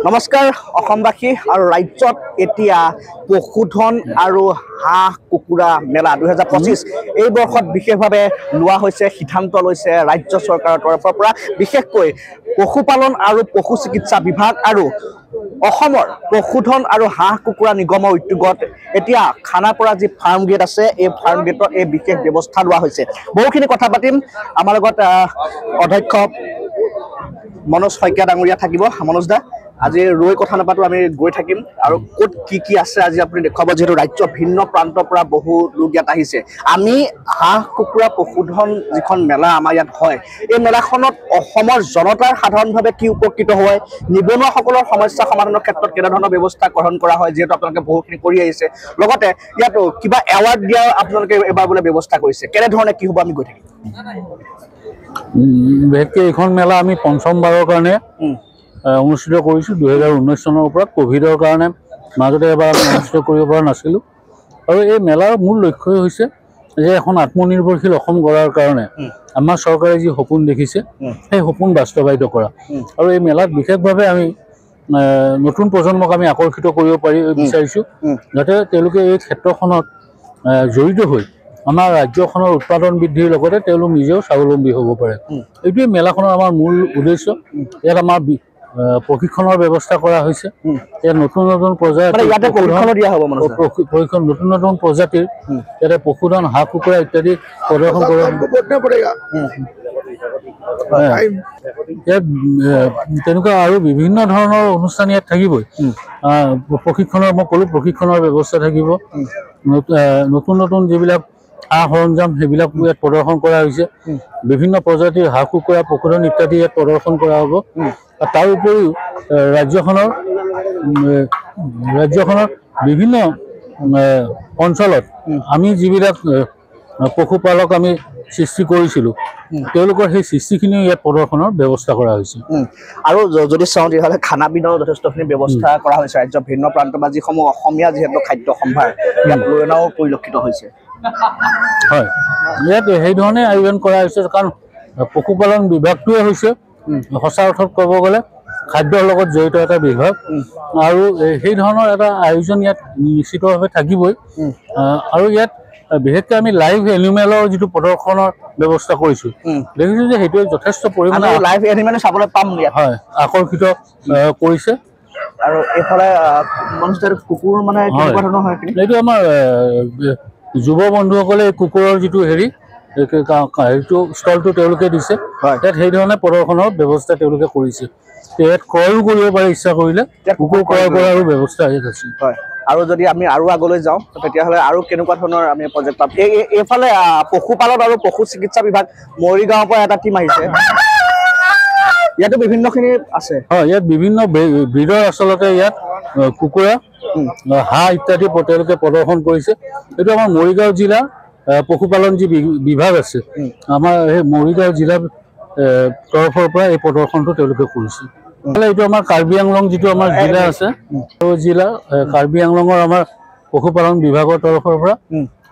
নমস্কাৰ অসমবাসী আৰু ৰাজ্যত এতিয়া পশুধন আৰু হাঁহ কুকুৰা মেলা 2025 এই বৰ্ষত বিশেষভাৱে লোৱা হৈছে সিদ্ধান্ত লৈছে ৰাজ্য চৰকাৰৰ তৰফৰ পৰা বিশেষকৈ পশুপালন আৰু পশু চিকিৎসা বিভাগ আৰু অসমৰ পশুধন আৰু হাঁহ কুকুৰা নিগমৰ উদ্যোগত এতিয়া খানাপাৰা যি ফাৰ্ম গেট আছে এই ফাৰ্ম গেটত এই বিশেষ ব্যৱস্থা লোৱা হৈছে বহুখিনি কথা পাতিম আমাৰ লগত অধ্যক্ষ মনোজ শইকীয়া ডাঙৰীয়া থাকিব মনোজ দা আজি ৰৈ কথা নাপাতো আমি গৈ থাকিম আৰু ক'ত কি আছে আজি আপুনি দেখাব যেহেতু ৰাজ্য ভিন্ন প্ৰান্তৰ পৰা বহু লোক ইয়াত আহিছে আমি হাঁহ কুকুৰা পশুধন যিখন মেলা আমাৰ ইয়াত হয় এই মেলাখনত অসমৰ জনতাৰ সাধাৰণভাৱে কি উপকৃত হয় নিবনুৱাসকলৰ সমস্যা সমাধানৰ ক্ষেত্ৰত কেনেধৰণৰ ব্যৱস্থা গ্ৰহণ কৰা হয় যিহেতু আপোনালোকে বহুখিনি কৰি আহিছে লগতে ইয়াত কিবা এৱাৰ্ড দিয়া আপোনালোকে এবাৰ বোলে ব্যৱস্থা কৰিছে কেনেধৰণে কি হ'ব আমি গৈ থাকিম বিশেষকৈ এইখন মেলা আমি পঞ্চমবাৰৰ কাৰণে অনুষ্ঠিত কৰিছোঁ 2019 চনৰ পৰা কোভিডৰ কাৰণে মাজতে এবাৰ আমি অনুষ্ঠিত কৰিব পৰা নাছিলোঁ আৰু এই মেলাৰ মূল লক্ষ্যই হৈছে যে এখন আত্মনিৰ্ভৰশীল অসম গঢ়াৰ কাৰণে আমাৰ চৰকাৰে যি সপোন দেখিছে সেই সপোন বাস্তৱায়িত কৰা আৰু এই মেলাত বিশেষভাৱে আমি নতুন প্ৰজন্মক আমি আকৰ্ষিত কৰিব বিচাৰিছোঁ যাতে তেওঁলোকে এই ক্ষেত্ৰখনত জড়িত হৈ আমাৰ ৰাজ্যখনৰ উৎপাদন বৃদ্ধিৰ লগতে তেওঁলোক নিজেও স্বাৱলম্বী হ'ব পাৰে এইটোৱে মেলাখনৰ আমাৰ মূল উদ্দেশ্য ইয়াত আমাৰ প্ৰশিক্ষণৰ ব্যৱস্থা কৰা হৈছে ইয়াত নতুন নতুন প্ৰজাতিৰ নতুন নতুন প্ৰজাতিৰ ইয়াতে পশুধন হাঁহ কুকুৰা ইত্যাদি প্ৰদৰ্শন কৰা ইয়াত তেনেকুৱা আৰু বিভিন্ন ধৰণৰ অনুষ্ঠান ইয়াত থাকিবই প্ৰশিক্ষণৰ মই ক'লো প্ৰশিক্ষণৰ ব্যৱস্থা থাকিব নতুন নতুন যিবিলাক সা সৰঞ্জাম সেইবিলাক ইয়াত প্ৰদৰ্শন কৰা হৈছে বিভিন্ন প্ৰজাতিৰ হাঁহ কুকুৰা পশুধন ইত্যাদি ইয়াত প্ৰদৰ্শন কৰা হ'ব তাৰ উপৰিও ৰাজ্যখনৰ বিভিন্ন অঞ্চলত আমি যিবিলাক পশুপালক আমি সৃষ্টি কৰিছিলোঁ তেওঁলোকৰ সেই সৃষ্টিখিনিও ইয়াত প্ৰদৰ্শনৰ ব্যৱস্থা কৰা হৈছে আৰু যদি চাওঁ তেতিয়াহ'লে খানা পিনাৰো যথেষ্টখিনি ব্যৱস্থা কৰা হৈছে ৰাজ্যৰ ভিন্ন প্ৰান্ত বা যিসমূহ অসমীয়া যিহেতু খাদ্য সম্ভাৰ ইয়াত লৈ অনাও পৰিলক্ষিত হৈছে হয় ইয়াত সেইধৰণে আয়োজন কৰা হৈছে কাৰণ পশুপালন বিভাগটোৱে হৈছে সঁচা অৰ্থত ক'ব গ'লে খাদ্যৰ লগত জড়িত এটা বিভাগ আৰু সেই ধৰণৰ এটা আয়োজন ইয়াত নিশ্চিতভাৱে থাকিবই আৰু ইয়াত বিশেষকৈ আমি লাইভ এনিমেলৰ যিটো প্ৰদৰ্শনৰ ব্যৱস্থা কৰিছোঁ দেখিছোঁ যে সেইটোৱে যথেষ্ট পৰিমাণে লাইভ এনিমেল চাবলৈ পাম হয় আকৰ্ষিত কৰিছে আৰু এইফালে কুকুৰ মানে কেনেকুৱা ধৰণৰ হয় এইটো আমাৰ যুৱ বন্ধুসকলে কুকুৰৰ যিটো হেৰিটো ষ্টলটো তেওঁলোকে দিছে ইয়াত সেইধৰণে প্ৰদৰ্শনৰ ব্যৱস্থা তেওঁলোকে কৰিছে ইয়াত ক্ৰয়ো কৰিব পাৰে ইচ্ছা কৰিলে কুকুৰ ক্ৰয় কৰাৰো ব্যৱস্থা ইয়াত আছে হয় আৰু যদি আমি আৰু আগলৈ যাওঁ তেতিয়াহ'লে আৰু কেনেকুৱা ধৰণৰ আমি প্ৰজেক্ট পাম এইফালে পশুপালন আৰু পশু চিকিৎসা বিভাগ মৰিগাঁৱৰ পৰা এটা টীম আহিছে ইয়াতো বিভিন্নখিনি আছে হয় ইয়াত বিভিন্ন ব্ৰীডৰ আচলতে ইয়াত কুকুৰা হাঁহ ইত্যাদি তেওঁলোকে প্ৰদৰ্শন কৰিছে এইটো আমাৰ মৰিগাঁও জিলাৰ পশুপালন যি বিভাগ আছে আমাৰ সেই মৰিগাঁও জিলাৰ তৰফৰ পৰা এই প্ৰদৰ্শনটো তেওঁলোকে কৰিছে এইটো আমাৰ কাৰ্বি আংলং যিটো আমাৰ জিলা আছে জিলা কাৰ্বি আংলঙৰ আমাৰ পশুপালন বিভাগৰ তৰফৰ পৰা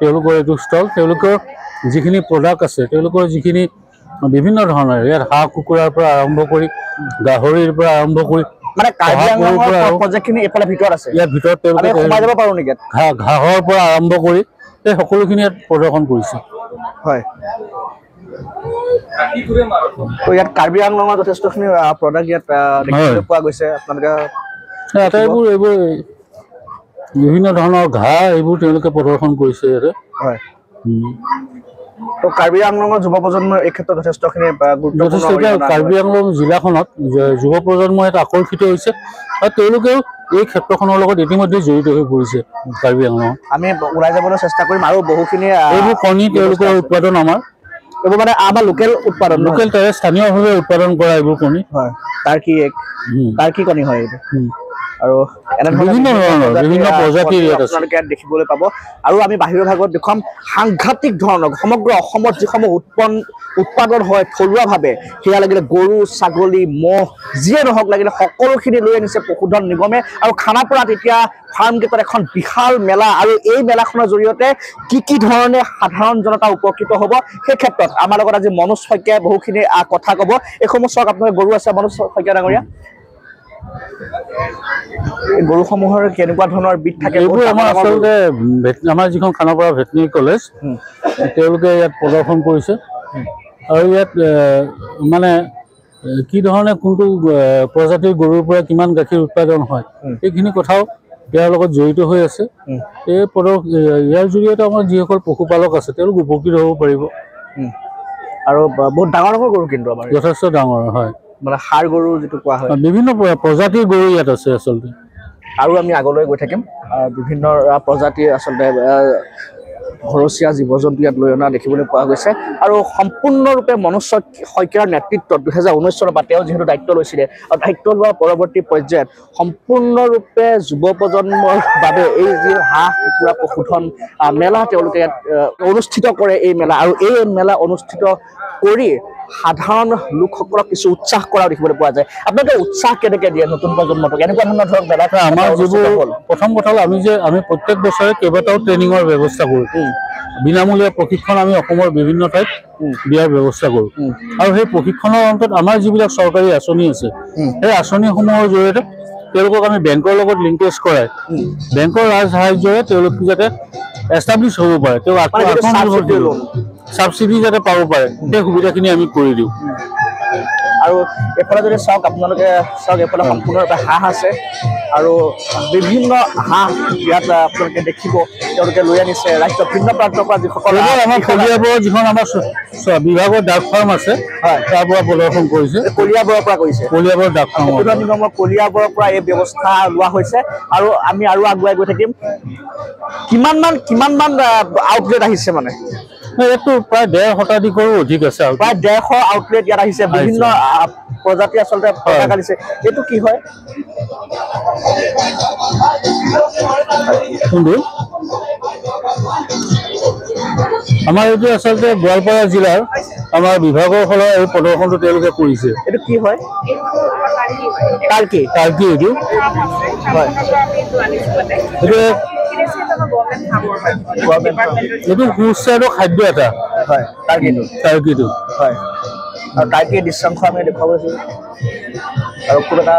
তেওঁলোকৰ এইটো ষ্টল তেওঁলোকৰ যিখিনি প্ৰডাক্ট আছে তেওঁলোকৰ যিখিনি বিভিন্ন ধৰণৰ ইয়াত হাঁহ কুকুৰাৰ পৰা আৰম্ভ কৰি গাহৰিৰ পৰা আৰম্ভ কৰি মানে প্ৰজেক্টখিনি এইফালে ভিতৰত আছে ইয়াৰ ভিতৰত তেওঁলোকে সোমাই যাব পাৰোঁ নেকি ঘাঁহৰ পৰা আৰম্ভ কৰি এই সকলোখিনি ইয়াত প্ৰদৰ্শন কৰিছে হয় ইয়াত কাৰ্বি আংলঙৰ যথেষ্টখিনি প্ৰডাক্ট ইয়াত দেখিবলৈ পোৱা গৈছে আপোনালোকে এইবোৰ বিভিন্ন ধৰণৰ ঘাঁহ এইবোৰ তেওঁলোকে প্ৰদৰ্শন কৰিছে ইয়াতে হয় তো কাৰ্বি আংলঙৰ যুৱ প্ৰজন্মৰ এই ক্ষেত্ৰত যথেষ্টখিনি কাৰ্বি আংলং জিলাখনত যুৱ প্ৰজন্ম ইয়াত আকৰ্ষিত হৈছে আৰু তেওঁলোকেও এই ক্ষেত্ৰখনৰ লগত ইতিমধ্যে জড়িত হৈ পৰিছে কাৰ্বি আংলঙত আমি ওলাই যাবলৈ চেষ্টা কৰিম আৰু বহুখিনি এইবোৰ কণী তেওঁলোকৰ উৎপাদন এইবোৰ মানে আমাৰ লোকেল উৎপাদন লোকেল স্থানীয়ভাৱে উৎপাদন কৰা এইবোৰ কণী হয় তাৰ কি কণী হয় এইবোৰ আৰু বিভিন্ন প্ৰজাতিৰ আপোনালোকে ইয়াত দেখিবলৈ পাব আৰু আমি বাহিৰৰ ভাগত দেখুৱাম সাংঘাতিক ধৰণৰ সমগ্ৰ অসমত যিসমূহ উৎপাদন হয় থলুৱাভাৱে সেয়া লাগিলে গৰু ছাগলী ম'হ যিয়ে নহওক লাগিলে সকলোখিনি লৈ আনিছে পশুধন নিগমে আৰু খানাপাৰাত এতিয়া ফাৰ্ম গেটত এখন বিশাল মেলা আৰু এই মেলাখনৰ জৰিয়তে কি ধৰণে সাধাৰণ জনতা উপকৃত হ'ব সেই ক্ষেত্ৰত আমাৰ লগত আজি মনোজ শইকীয়াই বহুখিনি কথা ক'ব এইসমূহ চাওক আপোনালোকে গৰু আছে মনোজ শইকীয়া ডাঙৰীয়া এই গৰুসমূহৰ কেনেকুৱা ধৰণৰ বিধ থাকে? এইবোৰ আমাৰ আচলতে আমাৰ যিখন খানাপাৰা ভেটেনেৰী কলেজ তেওঁলোকে ইয়াত প্ৰদৰ্শন কৰিছে আৰু ইয়াত মানে কি ধৰণে কোনটো প্ৰজাতিৰ গৰুৰ পৰা কিমান গাখীৰ উৎপাদন হয় এইখিনি কথাও ইয়াৰ লগত জড়িত হৈ আছে। ইয়াৰ জৰিয়তে আমাৰ যিসকল পশুপালক আছে তেওঁলোক উপকৃত হ'ব পাৰিব। আৰু বহুত ডাঙৰ ডাঙৰ গৰু কিন্তু আমাৰ যথেষ্ট ডাঙৰ হয়, মানে ষাঁড় গৰু যিটো কোৱা হয়, বিভিন্ন প্ৰজাতিৰ গৰু ইয়াত আছে আচলতে। আৰু আমি আগলৈ গৈ থাকিম, বিভিন্ন প্ৰজাতিৰ আচলতে ঘৰচীয়া জীৱ জন্তু ইয়াত লৈ অনা দেখিবলৈ পোৱা গৈছে। আৰু সম্পূৰ্ণৰূপে মনোজ শইকীয়াৰ নেতৃত্বত 2019 চনৰ পৰা তেওঁ যিহেতু দায়িত্ব লৈছিলে আৰু দায়িত্ব লোৱাৰ পৰৱৰ্তী পৰ্যায়ত সম্পূৰ্ণৰূপে যুৱ প্ৰজন্মৰ বাবে এই যি হাঁহ কুকুৰা পশুধন মেলা তেওঁলোকে ইয়াত অনুষ্ঠিত কৰে এই মেলা। আৰু এই মেলা অনুষ্ঠিত কৰি সাধাৰণ লোকসকলক কিছু উৎসাহ কৰাও দেখিবলৈ পোৱা যায়। আপোনালোকে উৎসাহ কেনেকৈ দিয়ে নতুন প্ৰজন্মটোক এনেকুৱা ধৰণৰ ধৰক মেলা? আমাৰ যিবোৰ প্ৰথম কথা হ'ল আমি প্ৰত্যেক বছৰে কেইবাটাও ট্ৰেইনিঙৰ ব্যৱস্থা কৰোঁ। বিনামূলীয়া প্ৰশিক্ষণ আমি অসমৰ বিভিন্ন ঠাইত দিয়াৰ ব্যৱস্থা কৰোঁ আৰু সেই প্ৰশিক্ষণৰ অন্তত আমাৰ যিবিলাক চৰকাৰী আঁচনি আছে সেই আঁচনিসমূহৰ জৰিয়তে তেওঁলোকক আমি বেংকৰ লগত লিংকেজ কৰাই বেংকৰ সাহায্যৰে তেওঁলোক যাতে এষ্টাব্লিছ হ'ব পাৰে, তেওঁ ছাবচিডি যাতে পাব পাৰে সেই সুবিধাখিনি আমি কৰি দিওঁ। আৰু এইফালে যদি চাওক আপোনালোকে চাওক এইফালে সম্পূৰ্ণৰূপে হাঁহ আছে আৰু বিভিন্ন হাঁহ ইয়াত আপোনালোকে দেখিব তেওঁলোকে লৈ আনিছে ৰাজ্যৰ ভিন্ন প্ৰান্তৰ পৰা যিসকল আমাৰ কলিয়াবৰৰ যিখন আমাৰ বিভাগৰ ডাক ফাৰ্ম আছে তাৰ পৰা প্ৰদৰ্শন কৰিছে। কলিয়াবৰৰ পৰা কৰিছে, কলিয়াবৰ ডাক ফাৰ্ম কলিয়াবৰৰ পৰা এই ব্যৱস্থা লোৱা হৈছে। আৰু আমি আৰু আগুৱাই গৈ থাকিম। কিমান মান আউটলেট আহিছে? মানে ইয়াততো প্ৰায় 1.5 শতাধিকৰো অধিক আছে, প্ৰায় 150 আউটলেট ইয়াত আহিছে, বিভিন্ন প্ৰজাতি আচলতে আনিছে। এইটো কি হয়? আমাৰ এইটো আচলতে গোৱালপাৰা জিলাৰ আমাৰ বিভাগৰ ফালৰ এই প্ৰদৰ্শনটো তেওঁলোকে কৰিছে। এইটো কি হয়? টাৰ্কি এইটো হয়, এইটো সুস্বাদু খাদ্য এটা হয় টাৰ্কিটো হয়। আৰু টাৰ্কিৰ দৃশ্যাংশ আমি দেখুৱাব গৈছোঁ আৰু খুব এটা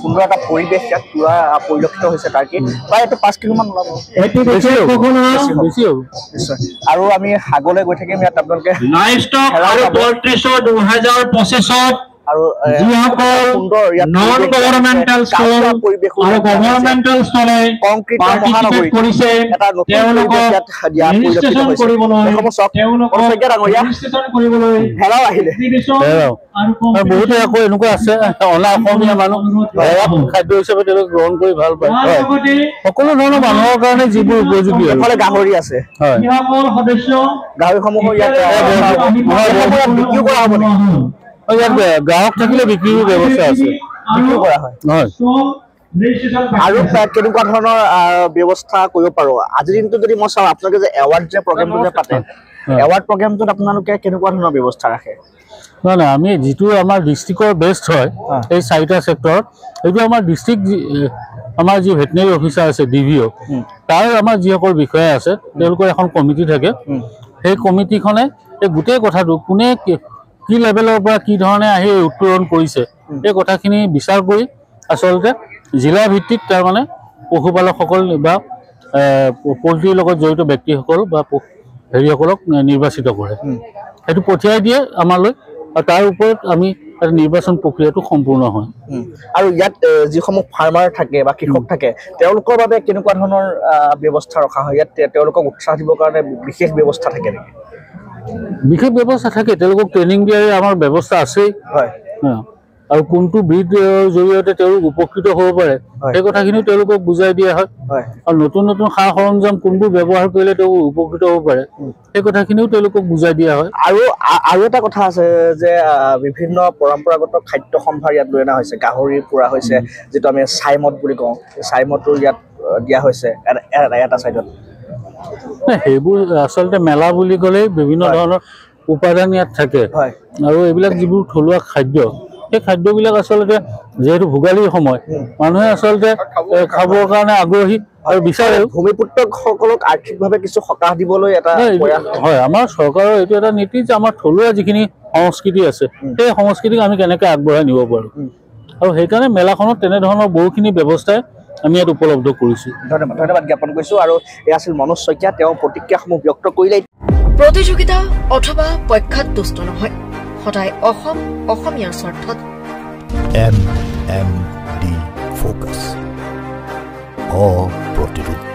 সুন্দৰ এটা পৰিৱেশ ইয়াত পুৰা পৰিলক্ষিত হৈছে। টাৰ্কি প্ৰায় এইটো 5 কিলোমান ওলাব, নিশ্চয়। আৰু আমি আগলৈ গৈ থাকিম। ইয়াত আপোনালোকে আৰু সুন্দৰ নন গভৰ্ণমেণ্টেল স্কুল আৰু গভৰ্ণমেণ্টেল স্কুলে কংক্ৰিটৰ মহানগৰীত এটা নতুন ৰেজিষ্ট্ৰেচন কৰিবলৈ ভেলাও আহিলে। বহুতে আকৌ এনেকুৱা আছে অনা অসমীয়া মানুহ খাদ্য হিচাপে তেওঁলোকে গ্ৰহণ কৰি ভাল পায়। সকলো ধৰণৰ মানুহৰ কাৰণে যিবোৰ উপযোগী। এফালে গাহৰি আছে, গাহৰিসমূহো ইয়াত বিক্ৰীও কৰা হ'ব নেকি? ইয়াত গ্ৰাহক থাকিলে বিক্ৰীৰ ব্যৱস্থা আছে, বিক্ৰী কৰা হয়। আৰু কেনেকুৱা ধৰণৰ ব্যৱস্থা কৰিব পাৰোঁ? আজিৰ দিনটো যদি মই চাওঁ, আপোনালোকে যে এৱাৰ্ড যে প্ৰগ্ৰেমটো যে পাতে, এৱাৰ্ড প্ৰগ্ৰেমটোত আপোনালোকে কেনেকুৱা ধৰণৰ ব্যৱস্থা ৰাখে? নাই আমি যিটো আমাৰ ডিষ্ট্ৰিক্টৰ বেষ্ট হয় এই 4টা ছেক্টৰত, এইটো আমাৰ ডিষ্ট্ৰিক্ট আমাৰ যি ভেটেনেৰী অফিচাৰ আছে DVO তাৰ আমাৰ যিসকল বিষয়া আছে তেওঁলোকৰ এখন কমিটি থাকে। সেই কমিটিখনে এই গোটেই কথাটো কোনে কি লেভেলৰ পৰা কি ধৰণে আহি উত্তৰণ কৰিছে এই কথাখিনি বিচাৰ কৰি আচলতে জিলা ভিত্তিক তাৰমানে পশুপালকসকল বা পল্ট্ৰিৰ লগত জড়িত ব্যক্তিসকল বা হেৰিসকলক নিৰ্বাচিত কৰে। সেইটো পঠিয়াই দিয়ে আমালৈ আৰু তাৰ ওপৰত আমি নিৰ্বাচন প্ৰক্ৰিয়াটো সম্পূৰ্ণ হয়। আৰু ইয়াত যিসমূহ ফাৰ্মাৰ থাকে বা কৃষক থাকে তেওঁলোকৰ বাবে কেনেকুৱা ধৰণৰ ব্যৱস্থা ৰখা হয়? ইয়াত তেওঁলোকক উৎসাহ দিবৰ কাৰণে বিশেষ ব্যৱস্থা থাকে নেকি? বিশেষ ব্যৱস্থা থাকে, তেওঁলোকক ট্ৰেইনিং দিয়াৰ আমাৰ ব্যৱস্থা আছেই। হয়, আৰু কোনটো ব্ৰীডৰ জৰিয়তে তেওঁলোক উপকৃত হ'ব পাৰে সেই কথাখিনিও তেওঁলোকক বুজাই দিয়া হয়। আৰু নতুন নতুন সা সৰঞ্জাম কোনবোৰ ব্যৱহাৰ কৰিলে তেওঁলোক উপকৃত হ'ব পাৰে সেই কথাখিনিও তেওঁলোকক বুজাই দিয়া হয়। আৰু এটা কথা আছে যে বিভিন্ন পৰম্পৰাগত খাদ্য সম্ভাৰ ইয়াত লৈ অনা হৈছে। গাহৰি পোৰা হৈছে, যিটো আমি চাইমদ বুলি কওঁ, চাইমদটো ইয়াত দিয়া হৈছে এটা চাইডত। সেইবোৰ আচলতে মেলা বুলি ক'লেই বিভিন্ন ধৰণৰ উপাদান ইয়াত থাকে আৰু এইবিলাক যিবোৰ থলুৱা খাদ্য সেই খাদ্যবিলাক আচলতে যিহেতু ভোগালীৰ সময় মানুহে আচলতে খাবৰ কাৰণে আগ্ৰহী আৰু বিচাৰে। ভূমিপুত্ৰসকলক আৰ্থিকভাৱে কিছু সকাহ দিবলৈ এটা হয়, আমাৰ চৰকাৰৰ এইটো এটা নীতি যে আমাৰ থলুৱা যিখিনি সংস্কৃতি আছে সেই সংস্কৃতিক আমি কেনেকৈ আগবঢ়াই নিব পাৰোঁ আৰু সেইকাৰণে মেলাখনত তেনেধৰণৰ বহুখিনি ব্যৱস্থাই আমি ইয়াত উপলব্ধ কৰিছোঁ। ধন্যবাদ জ্ঞাপন কৰিছোঁ। আৰু এয়া আছিল মনোজ শইকীয়া, তেওঁ প্ৰতিক্ৰিয়াসমূহ ব্যক্ত কৰিলে। প্ৰতিযোগিতা অথবা পক্ষত দুষ্ট নহয়, সদায় অসমীয়াৰ স্বাৰ্থত। MMD Focus, অপ্ৰতিৰোধ।